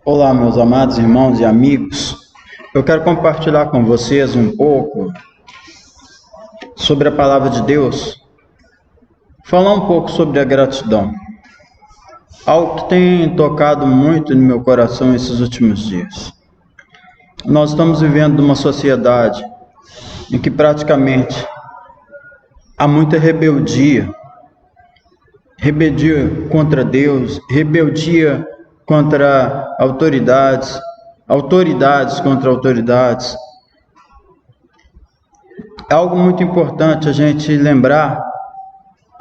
Olá, meus amados irmãos e amigos. Eu quero compartilhar com vocês um pouco sobre a palavra de Deus, falar um pouco sobre a gratidão, algo que tem tocado muito no meu coração esses últimos dias. Nós estamos vivendo numa sociedade em que praticamente há muita rebeldia contra Deus, rebeldia contra autoridades, autoridades contra autoridades. É algo muito importante a gente lembrar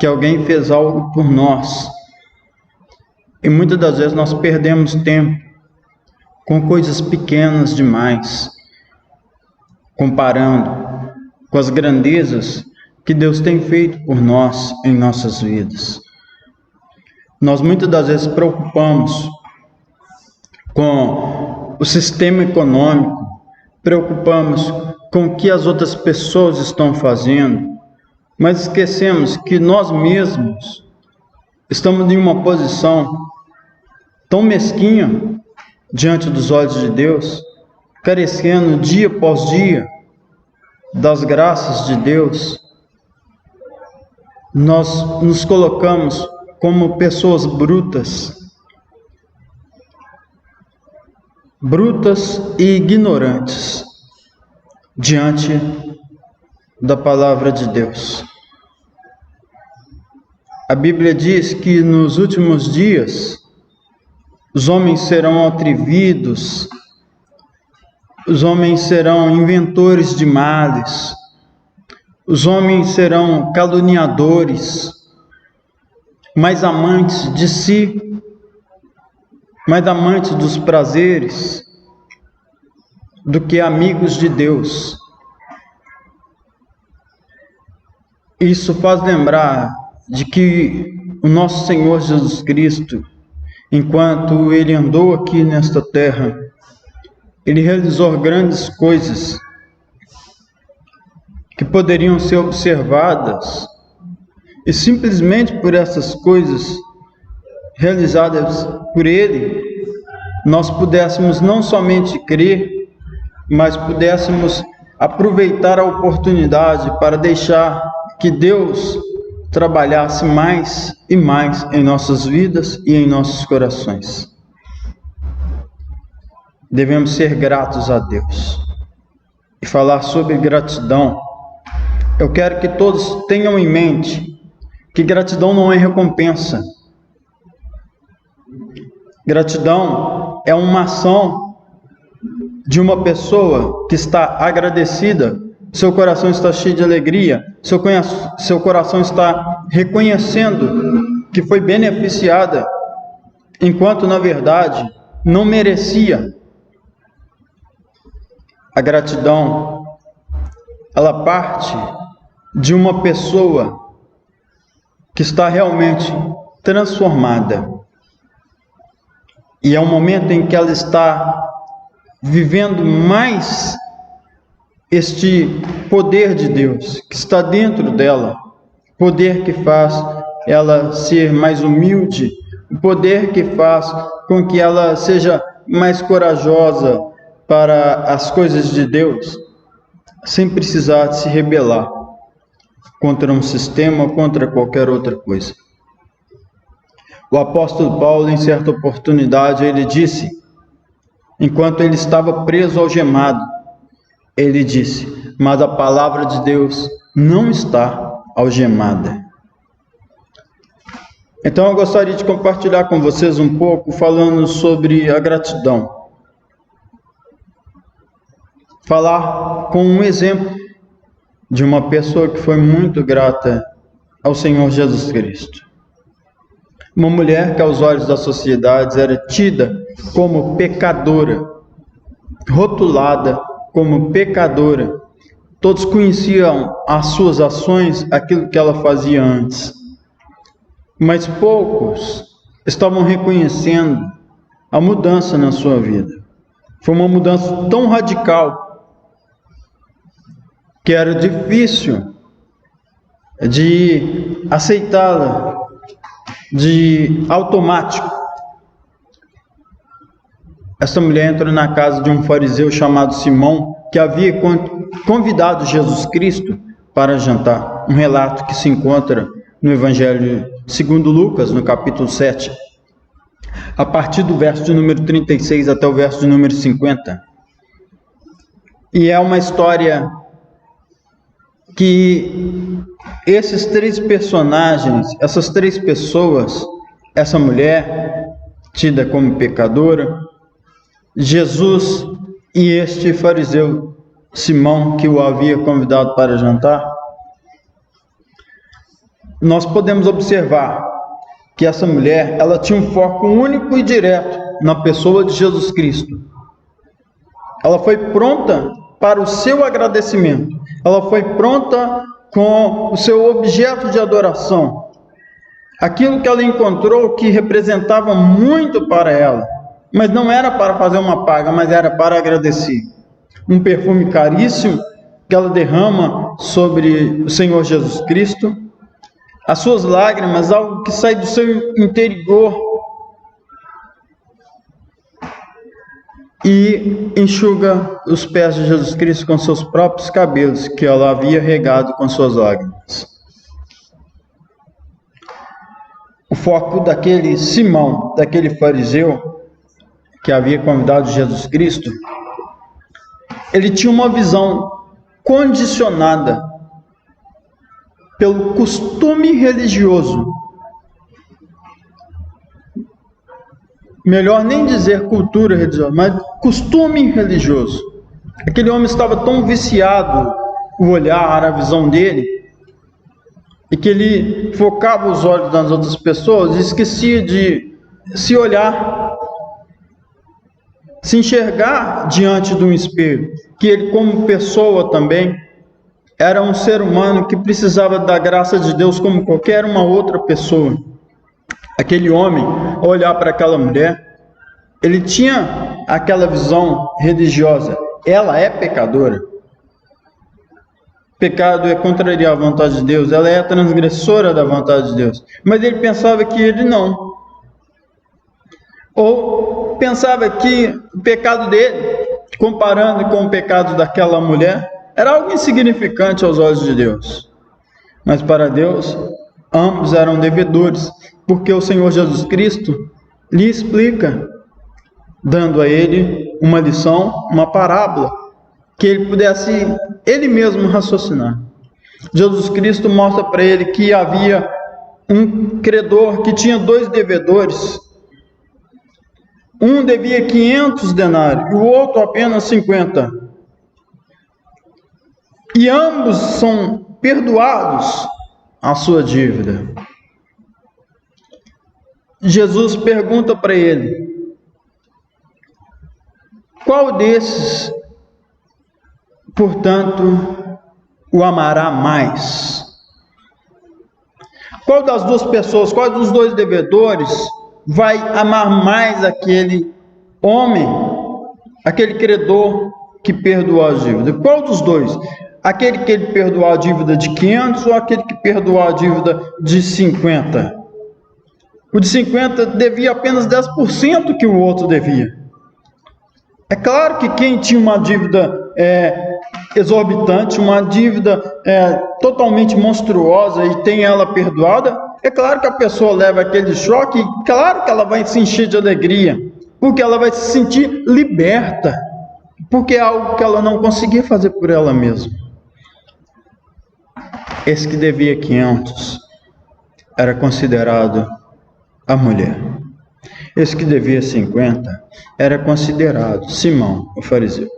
que alguém fez algo por nós. E muitas das vezes nós perdemos tempo com coisas pequenas demais, comparando com as grandezas que Deus tem feito por nós em nossas vidas. Nós muitas das vezes preocupamos com o sistema econômico, preocupamos com o que as outras pessoas estão fazendo, mas esquecemos que nós mesmos estamos em uma posição tão mesquinha diante dos olhos de Deus, carecendo dia após dia das graças de Deus. Nós nos colocamos como pessoas brutas e ignorantes diante da palavra de Deus. A Bíblia diz que nos últimos dias os homens serão atrevidos, os homens serão inventores de males, os homens serão caluniadores, mais amantes de si, mais amantes dos prazeres do que amigos de Deus. Isso faz lembrar de que o nosso Senhor Jesus Cristo, enquanto Ele andou aqui nesta terra, Ele realizou grandes coisas que poderiam ser observadas, e simplesmente por essas coisas realizadas por Ele, nós pudéssemos não somente crer, mas pudéssemos aproveitar a oportunidade para deixar que Deus trabalhasse mais e mais em nossas vidas e em nossos corações. Devemos ser gratos a Deus. E falar sobre gratidão, eu quero que todos tenham em mente que gratidão não é recompensa. Gratidão é uma ação de uma pessoa que está agradecida, seu coração está cheio de alegria, seu coração está reconhecendo que foi beneficiada, enquanto na verdade não merecia. A gratidão, ela parte de uma pessoa que está realmente transformada. E é um momento em que ela está vivendo mais este poder de Deus que está dentro dela, poder que faz ela ser mais humilde, o poder que faz com que ela seja mais corajosa para as coisas de Deus, sem precisar de se rebelar contra um sistema, contra qualquer outra coisa. O apóstolo Paulo, em certa oportunidade, ele disse, enquanto ele estava preso algemado, ele disse: mas a palavra de Deus não está algemada. Então eu gostaria de compartilhar com vocês um pouco falando sobre a gratidão. Falar com um exemplo de uma pessoa que foi muito grata ao Senhor Jesus Cristo. Uma mulher que aos olhos da sociedade era tida como pecadora, rotulada como pecadora. Todos conheciam as suas ações, aquilo que ela fazia antes. Mas poucos estavam reconhecendo a mudança na sua vida. Foi uma mudança tão radical que era difícil de aceitá-la de automático. essa mulher entra na casa de um fariseu chamado Simão, que havia convidado Jesus Cristo para jantar. Um relato que se encontra no Evangelho segundo Lucas, no capítulo 7, a partir do verso de número 36 até o verso de número 50. E é uma história que esses três personagens, essas três pessoas, essa mulher tida como pecadora, Jesus e este fariseu Simão, que o havia convidado para jantar, nós podemos observar que essa mulher, ela tinha um foco único e direto na pessoa de Jesus Cristo. Ela foi pronta para o seu agradecimento. Ela foi pronta com o seu objeto de adoração. Aquilo que ela encontrou que representava muito para ela, mas não era para fazer uma paga, mas era para agradecer. Um perfume caríssimo que ela derrama sobre o Senhor Jesus Cristo. As suas lágrimas, algo que sai do seu interior e enxuga os pés de Jesus Cristo com seus próprios cabelos, que ela havia regado com suas lágrimas. O foco daquele Simão, daquele fariseu, que havia convidado Jesus Cristo, ele tinha uma visão condicionada pelo costume religioso. Melhor nem dizer cultura religiosa, mas costume religioso. Aquele homem estava tão viciado, o olhar, a visão dele, e que ele focava os olhos das outras pessoas e esquecia de se olhar, se enxergar diante de um espelho. Que ele, como pessoa também, era um ser humano que precisava da graça de Deus como qualquer uma outra pessoa. Aquele homem, ao olhar para aquela mulher, ele tinha aquela visão religiosa. Ela é pecadora. Pecado é contrariar a vontade de Deus. Ela é a transgressora da vontade de Deus. Mas ele pensava que ele não. Ou pensava que o pecado dele, comparando com o pecado daquela mulher, era algo insignificante aos olhos de Deus. Mas para Deus, ambos eram devedores, porque o Senhor Jesus Cristo lhe explica, dando a ele uma lição, uma parábola, que ele pudesse ele mesmo raciocinar. Jesus Cristo mostra para ele que havia um credor que tinha dois devedores. Um devia 500 denários e o outro apenas 50. E ambos são perdoados a sua dívida. Jesus pergunta para ele: qual desses, portanto, o amará mais? Qual das duas pessoas, qual dos dois devedores vai amar mais aquele homem, aquele credor que perdoou a dívida? Qual dos dois? Aquele que ele perdoou a dívida de 500 ou aquele que perdoou a dívida de 50? O de 50 devia apenas 10% que o outro devia. É claro que quem tinha uma dívida exorbitante, uma dívida totalmente monstruosa e tem ela perdoada, é claro que a pessoa leva aquele choque, claro que ela vai se encher de alegria, porque ela vai se sentir liberta, porque é algo que ela não conseguia fazer por ela mesma. Esse que devia 500 era considerado a mulher. Esse que devia 50 era considerado Simão, o fariseu.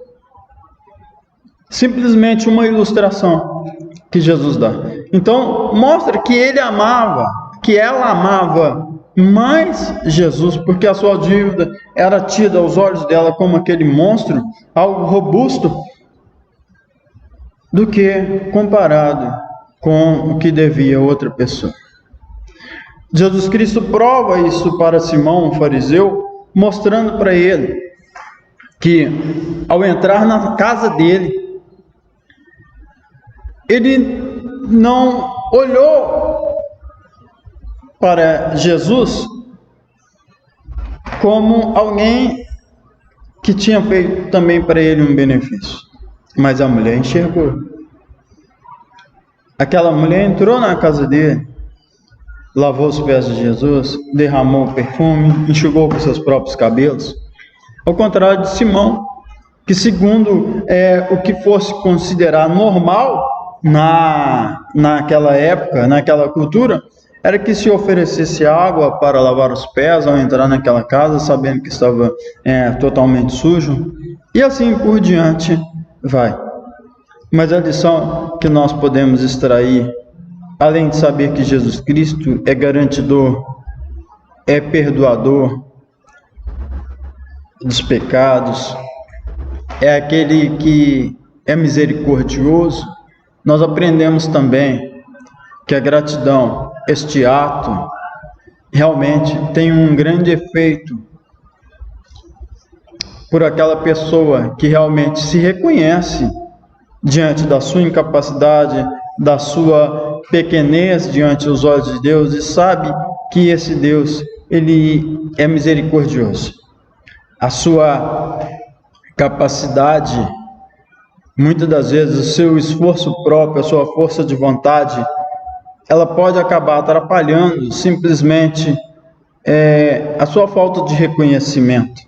Simplesmente uma ilustração que Jesus dá. Então, mostra que ele amava, que ela amava mais Jesus, porque a sua dívida era tida aos olhos dela como aquele monstro, algo robusto, do que comparado com o que devia outra pessoa. Jesus Cristo prova isso para Simão, o fariseu, mostrando para ele que, ao entrar na casa dele, ele não olhou para Jesus como alguém que tinha feito também para ele um benefício. Mas a mulher enxergou. Aquela mulher entrou na casa dele, lavou os pés de Jesus, derramou o perfume, enxugou com seus próprios cabelos. Ao contrário de Simão, que segundo o que fosse considerado normal naquela época, naquela cultura, era que se oferecesse água para lavar os pés ao entrar naquela casa, sabendo que estava totalmente sujo, e assim por diante vai. Mas a lição que nós podemos extrair, além de saber que Jesus Cristo é garantidor, é perdoador dos pecados, é aquele que é misericordioso, nós aprendemos também que a gratidão, este ato, realmente tem um grande efeito por aquela pessoa que realmente se reconhece diante da sua incapacidade, da sua pequenez diante dos olhos de Deus, e sabe que esse Deus, ele é misericordioso. A sua capacidade, muitas das vezes o seu esforço próprio, a sua força de vontade, ela pode acabar atrapalhando simplesmente a sua falta de reconhecimento.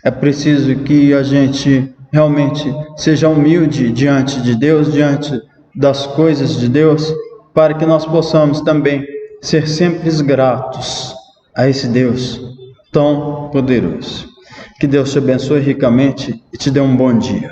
É preciso que a gente realmente seja humilde diante de Deus, diante das coisas de Deus, para que nós possamos também ser sempre gratos a esse Deus tão poderoso. Que Deus te abençoe ricamente e te dê um bom dia.